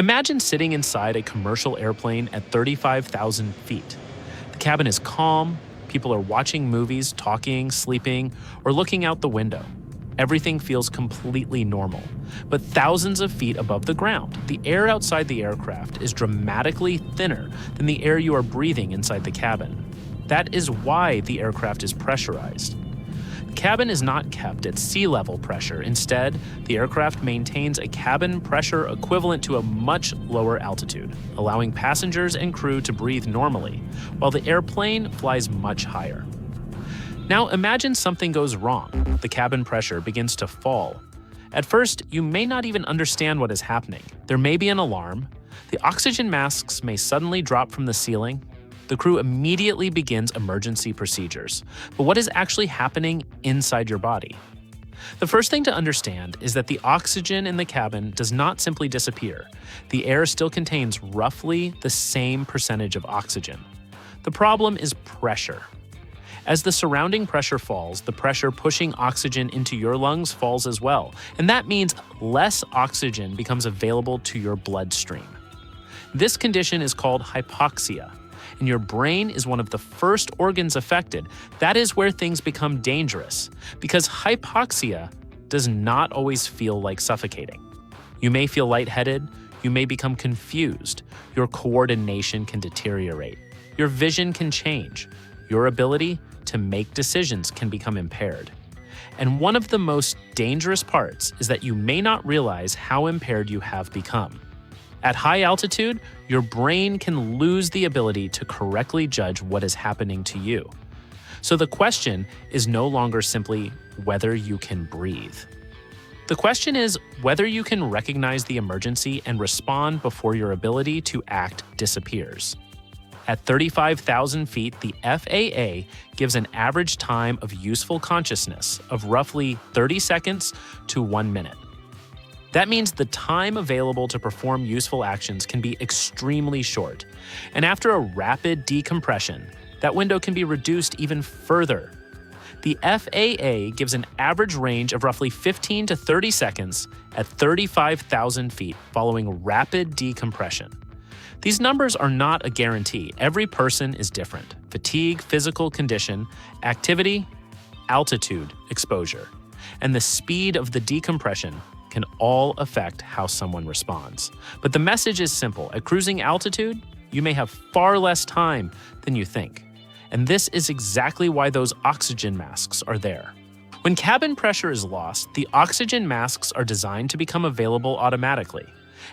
Imagine sitting inside a commercial airplane at 35,000 feet. The cabin is calm, people are watching movies, talking, sleeping, or looking out the window. Everything feels completely normal. But thousands of feet above the ground, the air outside the aircraft is dramatically thinner than the air you are breathing inside the cabin. That is why the aircraft is pressurized. The cabin is not kept at sea level pressure. Instead, the aircraft maintains a cabin pressure equivalent to a much lower altitude, allowing passengers and crew to breathe normally, while the airplane flies much higher. Now imagine something goes wrong. The cabin pressure begins to fall. At first, you may not even understand what is happening. There may be an alarm. The oxygen masks may suddenly drop from the ceiling. The crew immediately begins emergency procedures. But what is actually happening inside your body? The first thing to understand is that the oxygen in the cabin does not simply disappear. The air still contains roughly the same percentage of oxygen. The problem is pressure. As the surrounding pressure falls, the pressure pushing oxygen into your lungs falls as well, and that means less oxygen becomes available to your bloodstream. This condition is called hypoxia, and your brain is one of the first organs affected. That is where things become dangerous, because hypoxia does not always feel like suffocating. You may feel lightheaded, you may become confused, your coordination can deteriorate, your vision can change, your ability to make decisions can become impaired. And one of the most dangerous parts is that you may not realize how impaired you have become. At high altitude, your brain can lose the ability to correctly judge what is happening to you. So the question is no longer simply whether you can breathe. The question is whether you can recognize the emergency and respond before your ability to act disappears. At 35,000 feet, the FAA gives an average time of useful consciousness of roughly 30 seconds to 1 minute. That means the time available to perform useful actions can be extremely short. And after a rapid decompression, that window can be reduced even further. The FAA gives an average range of roughly 15 to 30 seconds at 35,000 feet following rapid decompression. These numbers are not a guarantee. Every person is different. Fatigue, physical condition, activity, altitude, exposure, and the speed of the decompression can all affect how someone responds. But the message is simple. At cruising altitude, you may have far less time than you think. And this is exactly why those oxygen masks are there. When cabin pressure is lost, the oxygen masks are designed to become available automatically.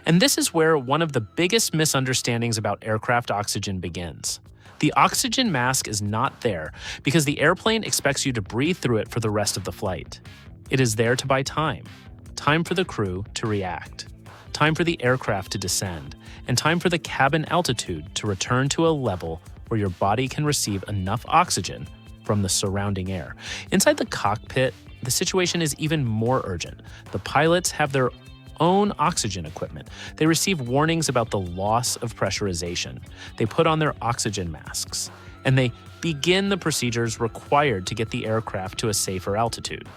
And this is where one of the biggest misunderstandings about aircraft oxygen begins. The oxygen mask is not there because the airplane expects you to breathe through it for the rest of the flight. It is there to buy time. Time for the crew to react. Time for the aircraft to descend. And time for the cabin altitude to return to a level where your body can receive enough oxygen from the surrounding air. Inside the cockpit, the situation is even more urgent. The pilots have their own oxygen equipment. They receive warnings about the loss of pressurization. They put on their oxygen masks, and they begin the procedures required to get the aircraft to a safer altitude.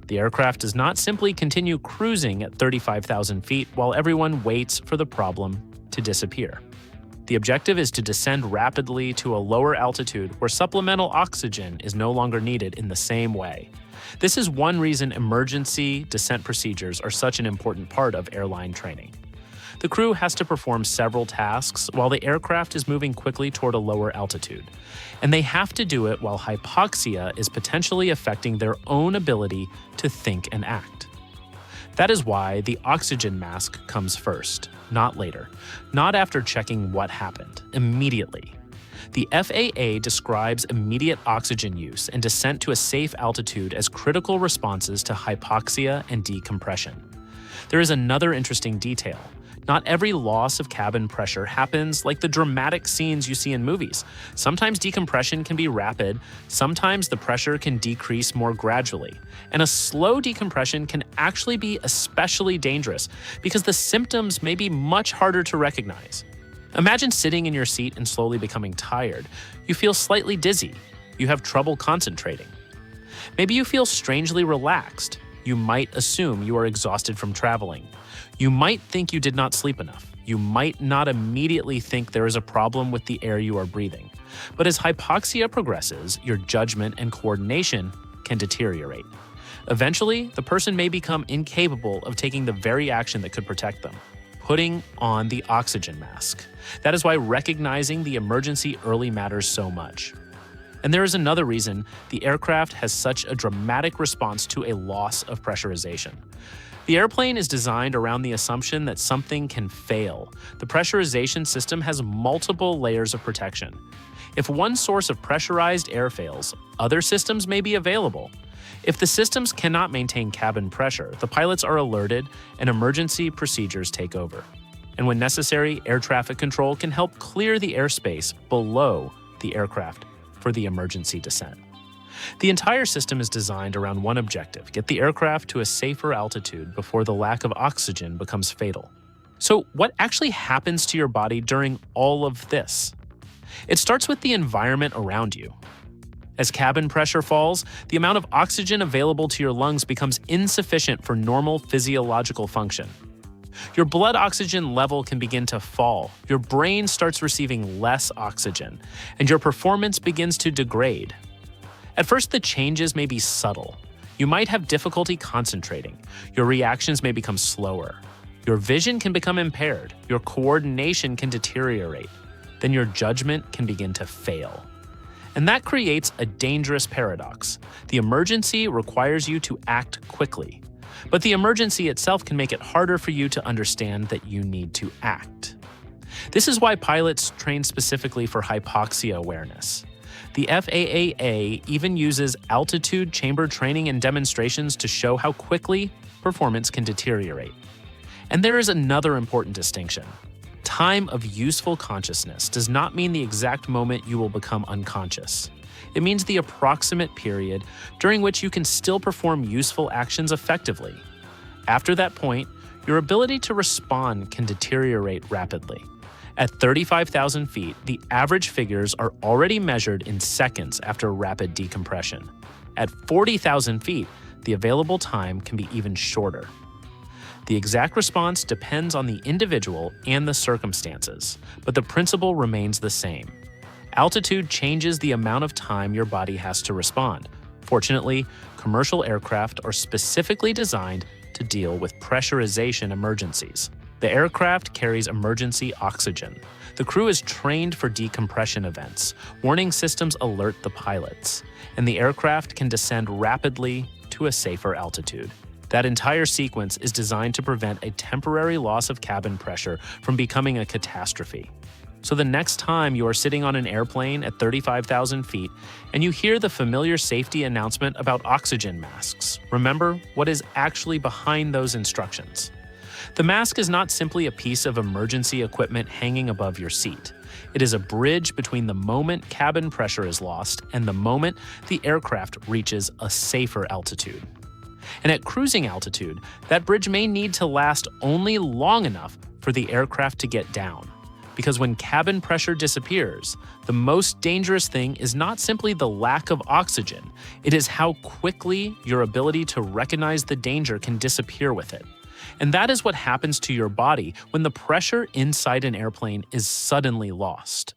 The aircraft does not simply continue cruising at 35,000 feet while everyone waits for the problem to disappear. The objective is to descend rapidly to a lower altitude where supplemental oxygen is no longer needed in the same way. This is one reason emergency descent procedures are such an important part of airline training. The crew has to perform several tasks while the aircraft is moving quickly toward a lower altitude. And they have to do it while hypoxia is potentially affecting their own ability to think and act. That is why the oxygen mask comes first, not later, not after checking what happened, immediately. The FAA describes immediate oxygen use and descent to a safe altitude as critical responses to hypoxia and decompression. There is another interesting detail. Not every loss of cabin pressure happens like the dramatic scenes you see in movies. Sometimes decompression can be rapid, sometimes the pressure can decrease more gradually. And a slow decompression can actually be especially dangerous because the symptoms may be much harder to recognize. Imagine sitting in your seat and slowly becoming tired. You feel slightly dizzy. You have trouble concentrating. Maybe you feel strangely relaxed. You might assume you are exhausted from traveling. You might think you did not sleep enough. you might not immediately think there is a problem with the air you are breathing. But as hypoxia progresses, your judgment and coordination can deteriorate. Eventually, the person may become incapable of taking the very action that could protect them, putting on the oxygen mask. That is why recognizing the emergency early matters so much. And there is another reason the aircraft has such a dramatic response to a loss of pressurization. The airplane is designed around the assumption that something can fail. The pressurization system has multiple layers of protection. If one source of pressurized air fails, other systems may be available. If the systems cannot maintain cabin pressure, the pilots are alerted and emergency procedures take over. And when necessary, air traffic control can help clear the airspace below the aircraft for the emergency descent. The entire system is designed around one objective: get the aircraft to a safer altitude before the lack of oxygen becomes fatal. So, what actually happens to your body during all of this? It starts with the environment around you. As cabin pressure falls, the amount of oxygen available to your lungs becomes insufficient for normal physiological function. Your blood oxygen level can begin to fall, your brain starts receiving less oxygen, and your performance begins to degrade. At first, the changes may be subtle. You might have difficulty concentrating. Your reactions may become slower. Your vision can become impaired. Your coordination can deteriorate. Then your judgment can begin to fail. And that creates a dangerous paradox. The emergency requires you to act quickly, but the emergency itself can make it harder for you to understand that you need to act. This is why pilots train specifically for hypoxia awareness. The FAA even uses altitude chamber training and demonstrations to show how quickly performance can deteriorate. And there is another important distinction. Time of useful consciousness does not mean the exact moment you will become unconscious. It means the approximate period during which you can still perform useful actions effectively. After that point, your ability to respond can deteriorate rapidly. At 35,000 feet, the average figures are already measured in seconds after rapid decompression. At 40,000 feet, the available time can be even shorter. The exact response depends on the individual and the circumstances, but the principle remains the same. Altitude changes the amount of time your body has to respond. Fortunately, commercial aircraft are specifically designed to deal with pressurization emergencies. The aircraft carries emergency oxygen. The crew is trained for decompression events. Warning systems alert the pilots, and the aircraft can descend rapidly to a safer altitude. That entire sequence is designed to prevent a temporary loss of cabin pressure from becoming a catastrophe. So the next time you are sitting on an airplane at 35,000 feet and you hear the familiar safety announcement about oxygen masks, remember what is actually behind those instructions. The mask is not simply a piece of emergency equipment hanging above your seat. It is a bridge between the moment cabin pressure is lost and the moment the aircraft reaches a safer altitude. And at cruising altitude, that bridge may need to last only long enough for the aircraft to get down. Because when cabin pressure disappears, the most dangerous thing is not simply the lack of oxygen, it is how quickly your ability to recognize the danger can disappear with it. And that is what happens to your body when the pressure inside an airplane is suddenly lost.